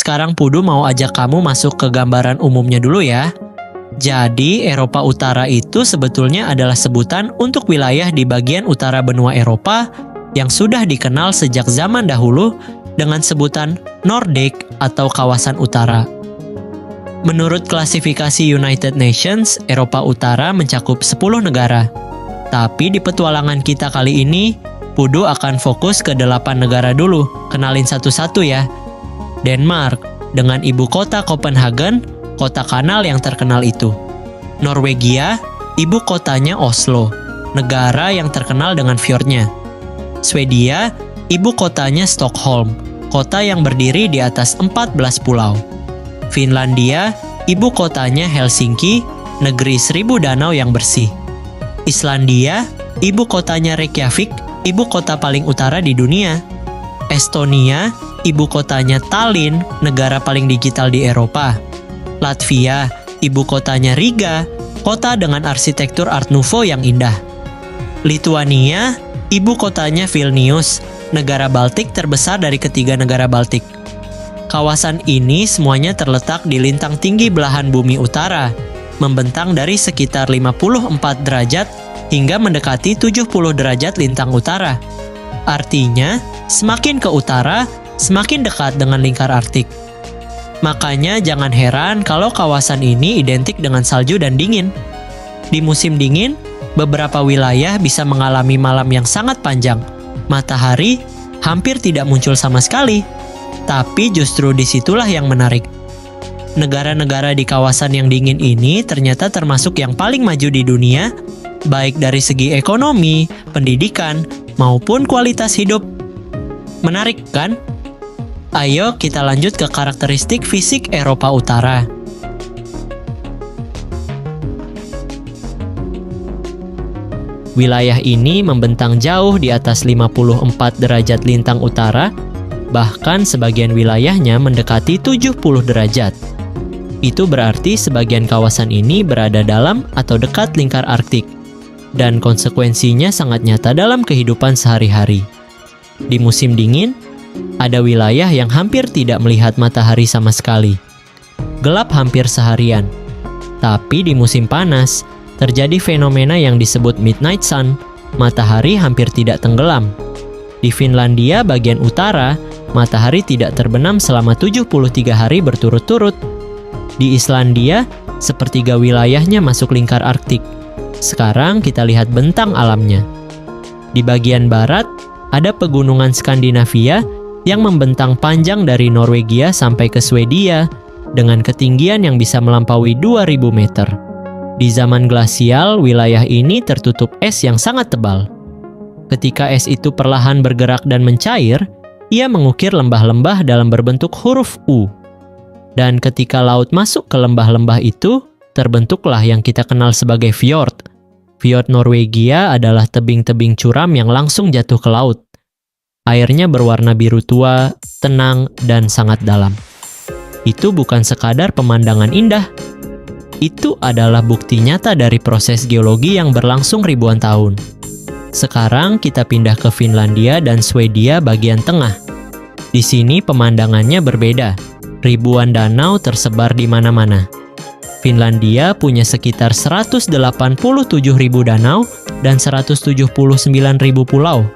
sekarang Pudu mau ajak kamu masuk ke gambaran umumnya dulu ya. Jadi, Eropa Utara itu sebetulnya adalah sebutan untuk wilayah di bagian utara benua Eropa yang sudah dikenal sejak zaman dahulu dengan sebutan Nordik atau kawasan utara. Menurut klasifikasi United Nations, Eropa Utara mencakup 10 negara. Tapi di petualangan kita kali ini, Pudu akan fokus ke 8 negara dulu. Kenalin satu-satu ya. Denmark, dengan ibu kota Copenhagen, kota kanal yang terkenal itu. Norwegia, ibu kotanya Oslo, negara yang terkenal dengan fjordnya. Swedia, ibu kotanya Stockholm, kota yang berdiri di atas 14 pulau. Finlandia, ibu kotanya Helsinki, negeri 1000 danau yang bersih. Islandia, ibu kotanya Reykjavik, ibu kota paling utara di dunia. Estonia, ibu kotanya Tallinn, negara paling digital di Eropa. Latvia, ibu kotanya Riga, kota dengan arsitektur Art Nouveau yang indah. Lituania, ibu kotanya Vilnius, negara Baltik terbesar dari ketiga negara Baltik. Kawasan ini semuanya terletak di lintang tinggi belahan bumi utara, membentang dari sekitar 54 derajat hingga mendekati 70 derajat lintang utara. Artinya, semakin ke utara, semakin dekat dengan lingkar Arktik. Makanya jangan heran kalau kawasan ini identik dengan salju dan dingin. Di musim dingin, beberapa wilayah bisa mengalami malam yang sangat panjang. Matahari hampir tidak muncul sama sekali. Tapi justru disitulah yang menarik. Negara-negara di kawasan yang dingin ini ternyata termasuk yang paling maju di dunia, baik dari segi ekonomi, pendidikan, maupun kualitas hidup. Menarik kan? Ayo kita lanjut ke karakteristik fisik Eropa Utara. Wilayah ini membentang jauh di atas 54 derajat lintang utara, bahkan sebagian wilayahnya mendekati 70 derajat. Itu berarti sebagian kawasan ini berada dalam atau dekat lingkar Arktik, dan konsekuensinya sangat nyata dalam kehidupan sehari-hari. Di musim dingin, ada wilayah yang hampir tidak melihat matahari sama sekali. Gelap hampir seharian. Tapi di musim panas, terjadi fenomena yang disebut midnight sun, matahari hampir tidak tenggelam. Di Finlandia bagian utara, matahari tidak terbenam selama 73 hari berturut-turut. Di Islandia, sepertiga wilayahnya masuk lingkar Arktik. Sekarang kita lihat bentang alamnya. Di bagian barat, ada pegunungan Skandinavia yang membentang panjang dari Norwegia sampai ke Swedia dengan ketinggian yang bisa melampaui 2000 meter. Di zaman glasial, wilayah ini tertutup es yang sangat tebal. Ketika es itu perlahan bergerak dan mencair, ia mengukir lembah-lembah dalam berbentuk huruf U. Dan ketika laut masuk ke lembah-lembah itu, terbentuklah yang kita kenal sebagai fjord. Fjord Norwegia adalah tebing-tebing curam yang langsung jatuh ke laut. Airnya berwarna biru tua, tenang, dan sangat dalam. Itu bukan sekadar pemandangan indah. Itu adalah bukti nyata dari proses geologi yang berlangsung ribuan tahun. Sekarang kita pindah ke Finlandia dan Swedia bagian tengah. Di sini pemandangannya berbeda. Ribuan danau tersebar di mana-mana. Finlandia punya sekitar 187.000 danau dan 179.000 pulau.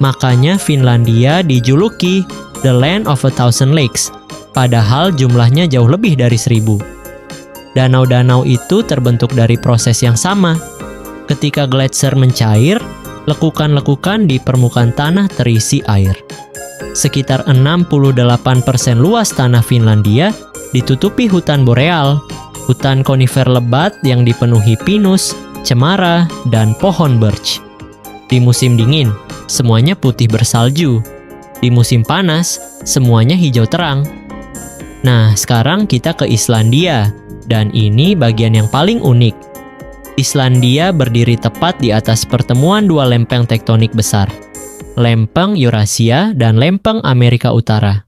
Makanya Finlandia dijuluki The Land of a Thousand Lakes, padahal jumlahnya jauh lebih dari 1000. Danau-danau itu terbentuk dari proses yang sama. Ketika gletser mencair, lekukan-lekukan di permukaan tanah terisi air. Sekitar 68% luas tanah Finlandia ditutupi hutan boreal, hutan konifer lebat yang dipenuhi pinus, cemara, dan pohon birch. Di musim dingin, semuanya putih bersalju. Di musim panas, semuanya hijau terang. Nah, sekarang kita ke Islandia, dan ini bagian yang paling unik. Islandia berdiri tepat di atas pertemuan dua lempeng tektonik besar, lempeng Eurasia dan lempeng Amerika Utara.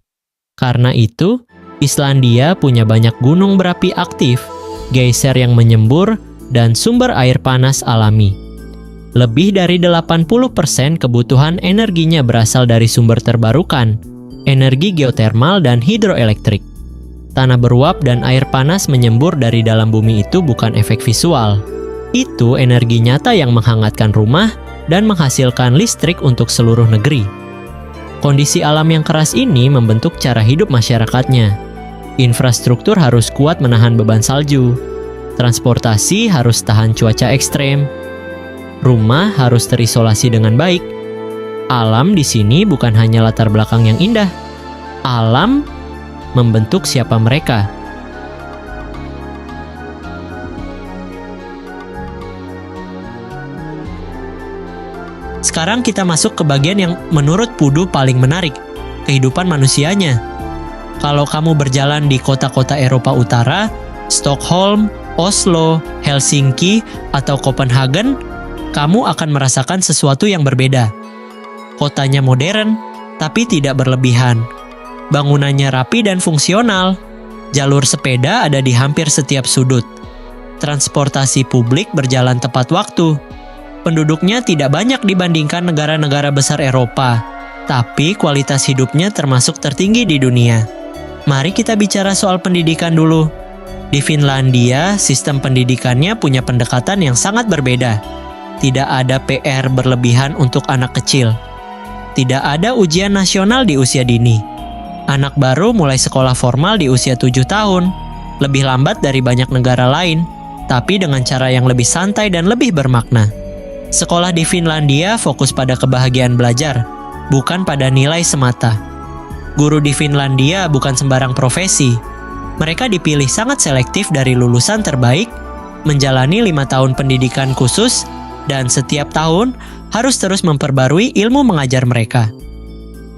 Karena itu, Islandia punya banyak gunung berapi aktif, geyser yang menyembur, dan sumber air panas alami. Lebih dari 80% kebutuhan energinya berasal dari sumber terbarukan. energi geotermal dan hidroelektrik. Tanah beruap dan air panas menyembur dari dalam bumi itu bukan efek visual. Itu energi nyata yang menghangatkan rumah dan menghasilkan listrik untuk seluruh negeri. Kondisi alam yang keras ini membentuk cara hidup masyarakatnya. Infrastruktur harus kuat menahan beban salju. Transportasi harus tahan cuaca ekstrem. Rumah harus terisolasi dengan baik. Alam di sini bukan hanya latar belakang yang indah. Alam membentuk siapa mereka. Sekarang kita masuk ke bagian yang menurut Pudu paling menarik, kehidupan manusianya. Kalau kamu berjalan di kota-kota Eropa Utara, Stockholm, Oslo, Helsinki, atau Copenhagen, kamu akan merasakan sesuatu yang berbeda. Kotanya modern, tapi tidak berlebihan. Bangunannya rapi dan fungsional. Jalur sepeda ada di hampir setiap sudut. Transportasi publik berjalan tepat waktu. Penduduknya tidak banyak dibandingkan negara-negara besar Eropa, tapi kualitas hidupnya termasuk tertinggi di dunia. Mari kita bicara soal pendidikan dulu. Di Finlandia, sistem pendidikannya punya pendekatan yang sangat berbeda. Tidak ada PR berlebihan untuk anak kecil. Tidak ada ujian nasional di usia dini. Anak baru mulai sekolah formal di usia 7 tahun, lebih lambat dari banyak negara lain, tapi dengan cara yang lebih santai dan lebih bermakna. Sekolah di Finlandia fokus pada kebahagiaan belajar, bukan pada nilai semata. Guru di Finlandia bukan sembarang profesi. Mereka dipilih sangat selektif dari lulusan terbaik, menjalani 5 tahun pendidikan khusus, dan setiap tahun harus terus memperbarui ilmu mengajar mereka.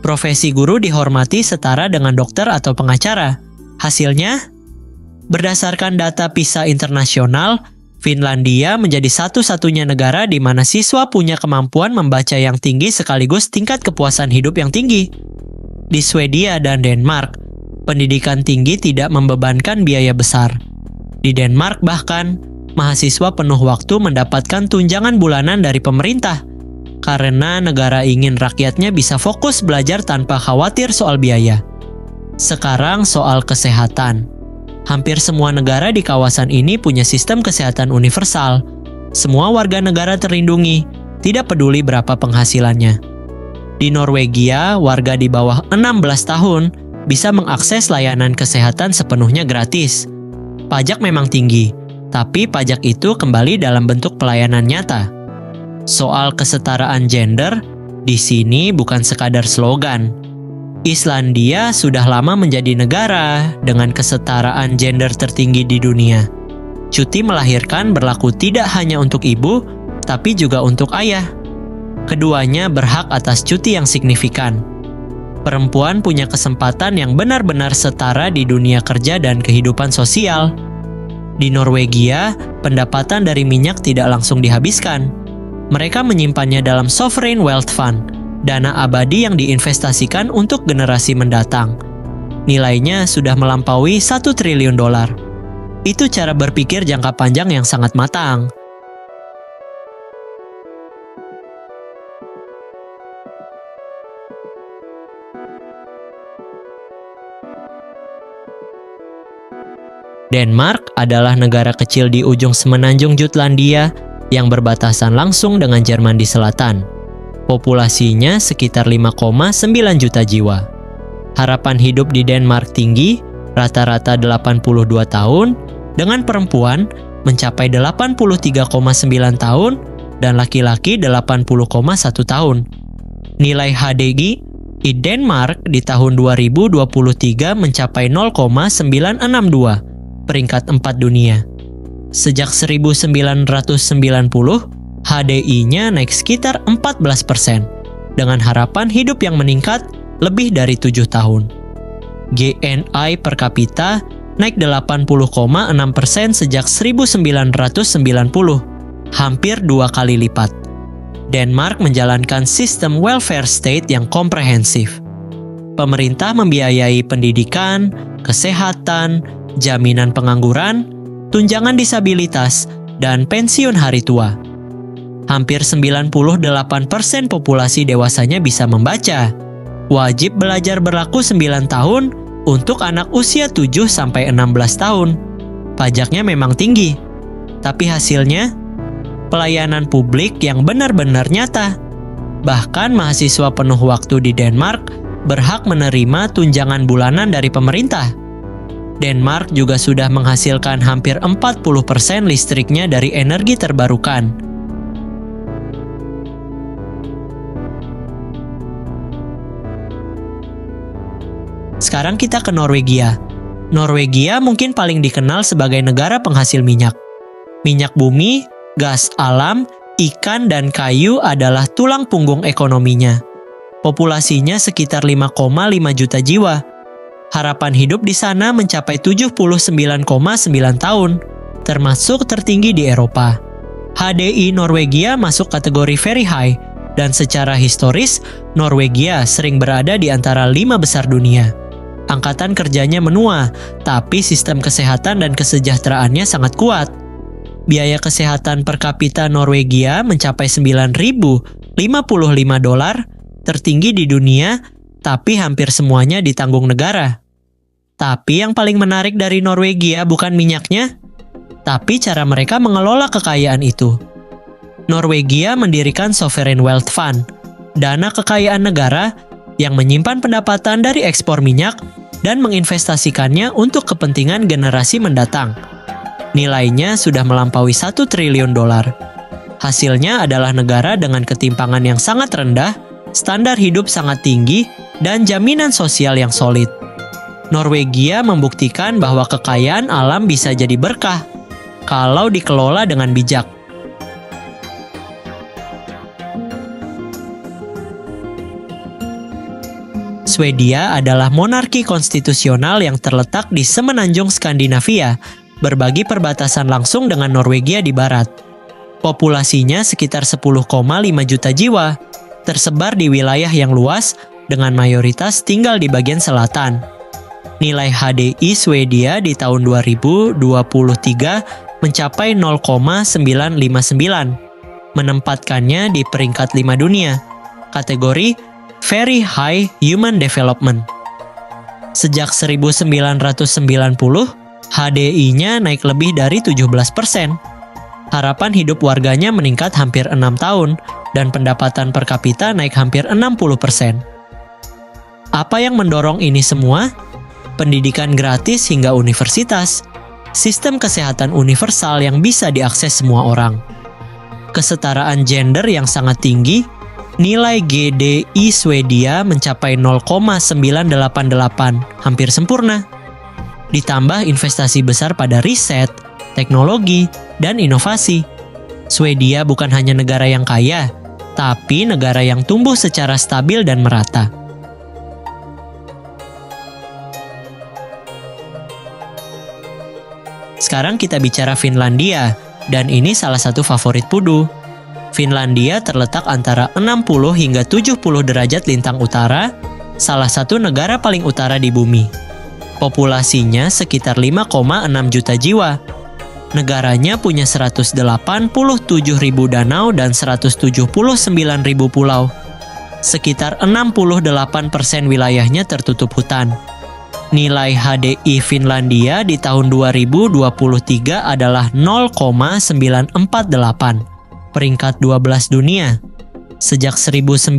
Profesi guru dihormati setara dengan dokter atau pengacara. Hasilnya, berdasarkan data PISA internasional, Finlandia menjadi satu-satunya negara di mana siswa punya kemampuan membaca yang tinggi sekaligus tingkat kepuasan hidup yang tinggi. Di Swedia dan Denmark, pendidikan tinggi tidak membebankan biaya besar. Di Denmark bahkan, mahasiswa penuh waktu mendapatkan tunjangan bulanan dari pemerintah, karena negara ingin rakyatnya bisa fokus belajar tanpa khawatir soal biaya. Sekarang soal kesehatan. Hampir semua negara di kawasan ini punya sistem kesehatan universal. Semua warga negara terlindungi, tidak peduli berapa penghasilannya. Di Norwegia, warga di bawah 16 tahun bisa mengakses layanan kesehatan sepenuhnya gratis. Pajak memang tinggi, tapi pajak itu kembali dalam bentuk pelayanan nyata. Soal kesetaraan gender, di sini bukan sekadar slogan. Islandia sudah lama menjadi negara dengan kesetaraan gender tertinggi di dunia. Cuti melahirkan berlaku tidak hanya untuk ibu, tapi juga untuk ayah. Keduanya berhak atas cuti yang signifikan. Perempuan punya kesempatan yang benar-benar setara di dunia kerja dan kehidupan sosial. Di Norwegia, pendapatan dari minyak tidak langsung dihabiskan. Mereka menyimpannya dalam Sovereign Wealth Fund, dana abadi yang diinvestasikan untuk generasi mendatang. Nilainya sudah melampaui $1 triliun. Itu cara berpikir jangka panjang yang sangat matang. Denmark adalah negara kecil di ujung semenanjung Jutlandia yang berbatasan langsung dengan Jerman di selatan. Populasinya sekitar 5,9 juta jiwa. Harapan hidup di Denmark tinggi, rata-rata 82 tahun, dengan perempuan mencapai 83,9 tahun dan laki-laki 80,1 tahun. Nilai HDGI di Denmark di tahun 2023 mencapai 0,962, peringkat 4 dunia. Sejak 1990, HDI-nya naik sekitar 14%, dengan harapan hidup yang meningkat lebih dari 7 tahun. GNI per kapita naik 80,6% sejak 1990, hampir 2 kali lipat. Denmark menjalankan sistem welfare state yang komprehensif. Pemerintah membiayai pendidikan, kesehatan, jaminan pengangguran, tunjangan disabilitas, dan pensiun hari tua. Hampir 98% populasi dewasanya bisa membaca. Wajib belajar berlaku 9 tahun untuk anak usia 7-16 tahun. Pajaknya memang tinggi, tapi hasilnya pelayanan publik yang benar-benar nyata. Bahkan mahasiswa penuh waktu di Denmark berhak menerima tunjangan bulanan dari pemerintah. Denmark juga sudah menghasilkan hampir 40% listriknya dari energi terbarukan. Sekarang kita ke Norwegia. Norwegia mungkin paling dikenal sebagai negara penghasil minyak. Minyak bumi, gas alam, ikan, dan kayu adalah tulang punggung ekonominya. Populasinya sekitar 5,5 juta jiwa. Harapan hidup di sana mencapai 79,9 tahun, termasuk tertinggi di Eropa. HDI Norwegia masuk kategori very high, dan secara historis, Norwegia sering berada di antara 5 besar dunia. Angkatan kerjanya menua, tapi sistem kesehatan dan kesejahteraannya sangat kuat. Biaya kesehatan per kapita Norwegia mencapai $9.055, tertinggi di dunia, tapi hampir semuanya ditanggung negara. Tapi yang paling menarik dari Norwegia bukan minyaknya, tapi cara mereka mengelola kekayaan itu. Norwegia mendirikan Sovereign Wealth Fund, dana kekayaan negara yang menyimpan pendapatan dari ekspor minyak dan menginvestasikannya untuk kepentingan generasi mendatang. Nilainya sudah melampaui $1 triliun. Hasilnya adalah negara dengan ketimpangan yang sangat rendah, standar hidup sangat tinggi, dan jaminan sosial yang solid. Norwegia membuktikan bahwa kekayaan alam bisa jadi berkah kalau dikelola dengan bijak. Swedia adalah monarki konstitusional yang terletak di semenanjung Skandinavia, berbagi perbatasan langsung dengan Norwegia di barat. Populasinya sekitar 10,5 juta jiwa, tersebar di wilayah yang luas dengan mayoritas tinggal di bagian selatan. Nilai HDI Swedia di tahun 2023 mencapai 0,959, menempatkannya di peringkat 5 dunia, kategori Very High Human Development. Sejak 1990, HDI-nya naik lebih dari 17%. Harapan hidup warganya meningkat hampir 6 tahun, dan pendapatan per kapita naik hampir 60%. Apa yang mendorong ini semua? Pendidikan gratis hingga universitas, sistem kesehatan universal yang bisa diakses semua orang, kesetaraan gender yang sangat tinggi, nilai GDI Swedia mencapai 0,988, hampir sempurna. Ditambah investasi besar pada riset, teknologi, dan inovasi. Swedia bukan hanya negara yang kaya, tapi negara yang tumbuh secara stabil dan merata. Sekarang kita bicara Finlandia, dan ini salah satu favorit Pudu. Finlandia terletak antara 60 hingga 70 derajat lintang utara, salah satu negara paling utara di bumi. Populasinya sekitar 5,6 juta jiwa. Negaranya punya 187.000 danau dan 179.000 pulau. Sekitar 68% wilayahnya tertutup hutan. Nilai HDI Finlandia di tahun 2023 adalah 0,948, peringkat 12 dunia. Sejak 1990,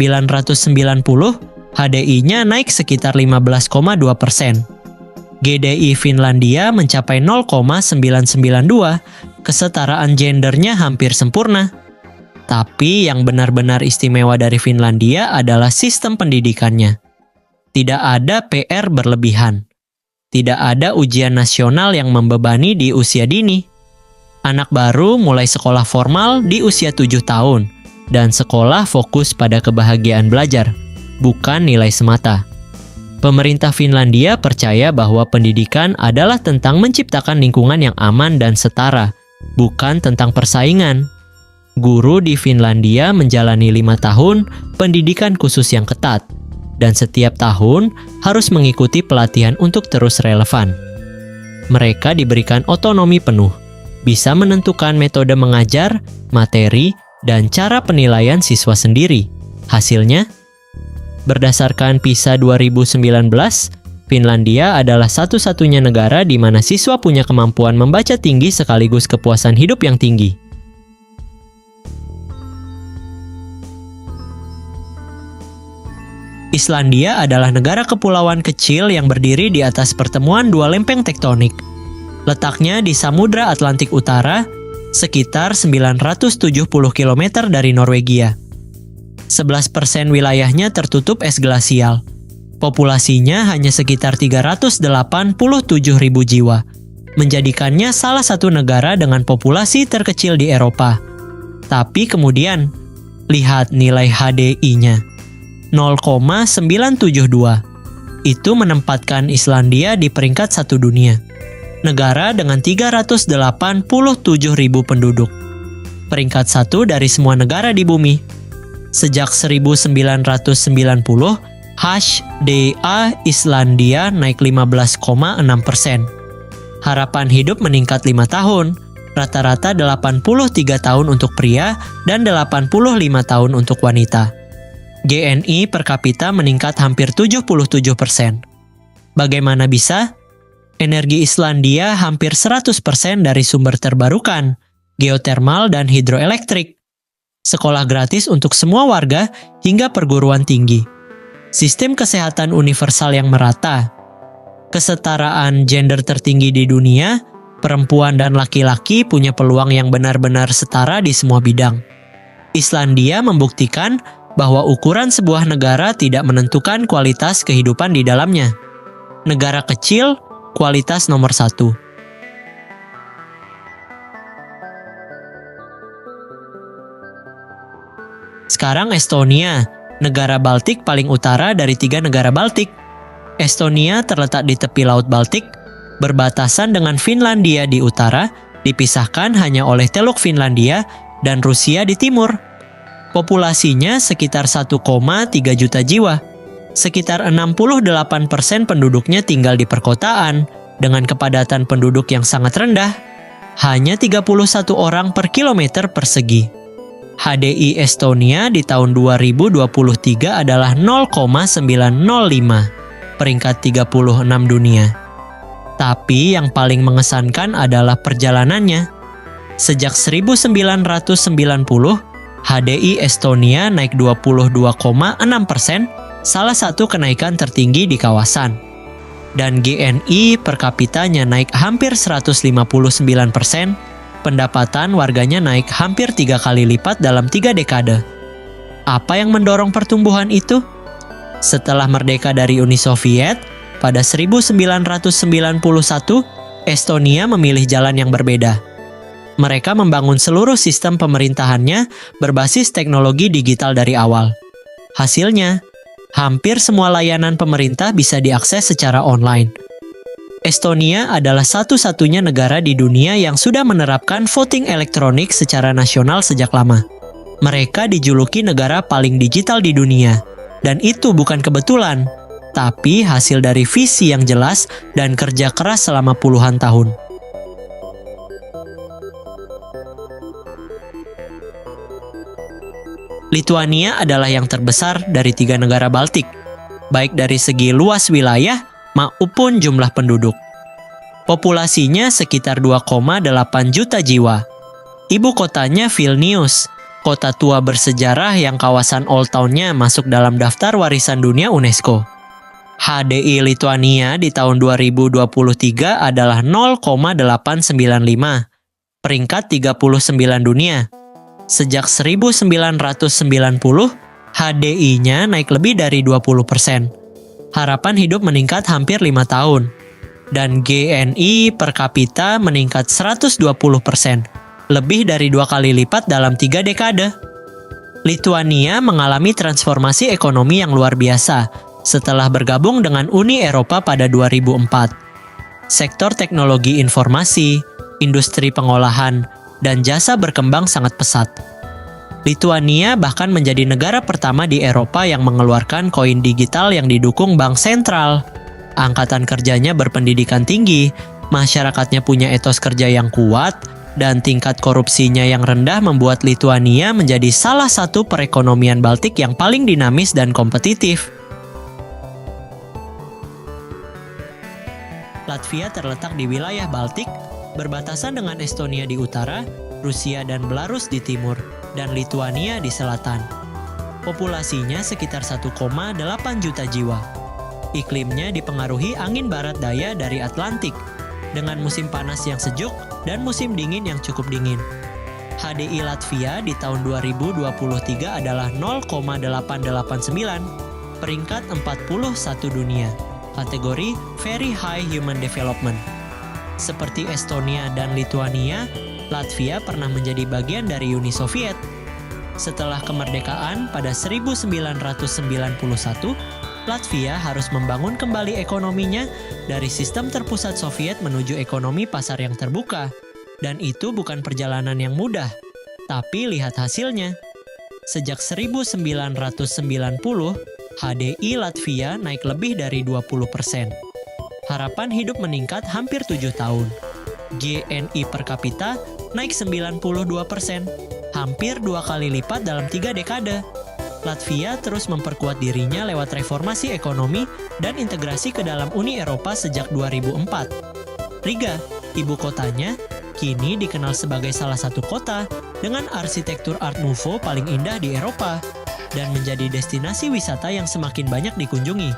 HDI-nya naik sekitar 15,2%. GDI Finlandia mencapai 0,992, kesetaraan gendernya hampir sempurna. Tapi yang benar-benar istimewa dari Finlandia adalah sistem pendidikannya. Tidak ada PR berlebihan. Tidak ada ujian nasional yang membebani di usia dini. Anak baru mulai sekolah formal di usia 7 tahun, dan sekolah fokus pada kebahagiaan belajar, bukan nilai semata. Pemerintah Finlandia percaya bahwa pendidikan adalah tentang menciptakan lingkungan yang aman dan setara, bukan tentang persaingan. Guru di Finlandia menjalani 5 tahun pendidikan khusus yang ketat, dan setiap tahun harus mengikuti pelatihan untuk terus relevan. Mereka diberikan otonomi penuh, bisa menentukan metode mengajar, materi, dan cara penilaian siswa sendiri. Hasilnya, Berdasarkan PISA 2019, Finlandia adalah satu-satunya negara di mana siswa punya kemampuan membaca tinggi sekaligus kepuasan hidup yang tinggi. Islandia adalah negara kepulauan kecil yang berdiri di atas pertemuan dua lempeng tektonik. Letaknya di Samudra Atlantik Utara, sekitar 970 km dari Norwegia. 11% wilayahnya tertutup es glasial. Populasinya hanya sekitar 387.000 jiwa, menjadikannya salah satu negara dengan populasi terkecil di Eropa. Tapi kemudian, lihat nilai HDI-nya. 0,972. Itu menempatkan Islandia di peringkat 1 dunia. Negara dengan 387.000 penduduk. Peringkat 1 dari semua negara di bumi. Sejak 1990, HDA Islandia naik 15,6%. Harapan hidup meningkat 5 tahun, rata-rata 83 tahun untuk pria dan 85 tahun untuk wanita. GNI per kapita meningkat hampir 77%. Bagaimana bisa? Energi Islandia hampir 100% dari sumber terbarukan, geotermal dan hidroelektrik. Sekolah gratis untuk semua warga hingga perguruan tinggi. Sistem kesehatan universal yang merata. Kesetaraan gender tertinggi di dunia, perempuan dan laki-laki punya peluang yang benar-benar setara di semua bidang. Islandia membuktikan bahwa ukuran sebuah negara tidak menentukan kualitas kehidupan di dalamnya. Negara kecil, kualitas nomor 1. Sekarang Estonia, negara Baltik paling utara dari 3 negara Baltik. Estonia terletak di tepi Laut Baltik, berbatasan dengan Finlandia di utara, dipisahkan hanya oleh Teluk Finlandia dan Rusia di timur. Populasinya sekitar 1,3 juta jiwa. Sekitar 68% penduduknya tinggal di perkotaan, dengan kepadatan penduduk yang sangat rendah, hanya 31 orang per kilometer persegi. HDI Estonia di tahun 2023 adalah 0,905, peringkat 36 dunia. Tapi yang paling mengesankan adalah perjalanannya. Sejak 1990, HDI Estonia naik 22,6%, salah satu kenaikan tertinggi di kawasan. Dan GNI per kapitanya naik hampir 159%, pendapatan warganya naik hampir 3 kali lipat dalam 3 dekade. Apa yang mendorong pertumbuhan itu? Setelah merdeka dari Uni Soviet, pada 1991, Estonia memilih jalan yang berbeda. Mereka membangun seluruh sistem pemerintahannya berbasis teknologi digital dari awal. Hasilnya, hampir semua layanan pemerintah bisa diakses secara online. Estonia adalah satu-satunya negara di dunia yang sudah menerapkan voting elektronik secara nasional sejak lama. Mereka dijuluki negara paling digital di dunia, dan itu bukan kebetulan, tapi hasil dari visi yang jelas dan kerja keras selama puluhan tahun. Lituania adalah yang terbesar dari 3 negara Baltik, baik dari segi luas wilayah maupun jumlah penduduk. Populasinya sekitar 2,8 juta jiwa. Ibu kotanya Vilnius, kota tua bersejarah yang kawasan Old Town-nya masuk dalam daftar warisan dunia UNESCO. HDI Lituania di tahun 2023 adalah 0,895, peringkat 39 dunia. Sejak 1990, HDI-nya naik lebih dari 20%. Harapan hidup meningkat hampir 5 tahun. Dan GNI per kapita meningkat 120%, lebih dari 2 kali lipat dalam 3 dekade. Lituania mengalami transformasi ekonomi yang luar biasa setelah bergabung dengan Uni Eropa pada 2004. Sektor teknologi informasi, industri pengolahan, dan jasa berkembang sangat pesat. Lituania bahkan menjadi negara pertama di Eropa yang mengeluarkan koin digital yang didukung bank sentral. Angkatan kerjanya berpendidikan tinggi, masyarakatnya punya etos kerja yang kuat, dan tingkat korupsinya yang rendah membuat Lituania menjadi salah satu perekonomian Baltik yang paling dinamis dan kompetitif. Latvia terletak di wilayah Baltik, berbatasan dengan Estonia di utara, Rusia dan Belarus di timur, dan Lituania di selatan. Populasinya sekitar 1,8 juta jiwa. Iklimnya dipengaruhi angin barat daya dari Atlantik, dengan musim panas yang sejuk dan musim dingin yang cukup dingin. HDI Latvia di tahun 2023 adalah 0,889, peringkat 41 dunia, kategori Very High Human Development. Seperti Estonia dan Lituania, Latvia pernah menjadi bagian dari Uni Soviet. Setelah kemerdekaan pada 1991, Latvia harus membangun kembali ekonominya dari sistem terpusat Soviet menuju ekonomi pasar yang terbuka. Dan itu bukan perjalanan yang mudah, tapi lihat hasilnya. Sejak 1990, HDI Latvia naik lebih dari 20%. Harapan hidup meningkat hampir 7 tahun. GNI per kapita naik 92%, hampir 2 kali lipat dalam 3 dekade. Latvia terus memperkuat dirinya lewat reformasi ekonomi dan integrasi ke dalam Uni Eropa sejak 2004. Riga, ibu kotanya, kini dikenal sebagai salah satu kota dengan arsitektur Art Nouveau paling indah di Eropa dan menjadi destinasi wisata yang semakin banyak dikunjungi.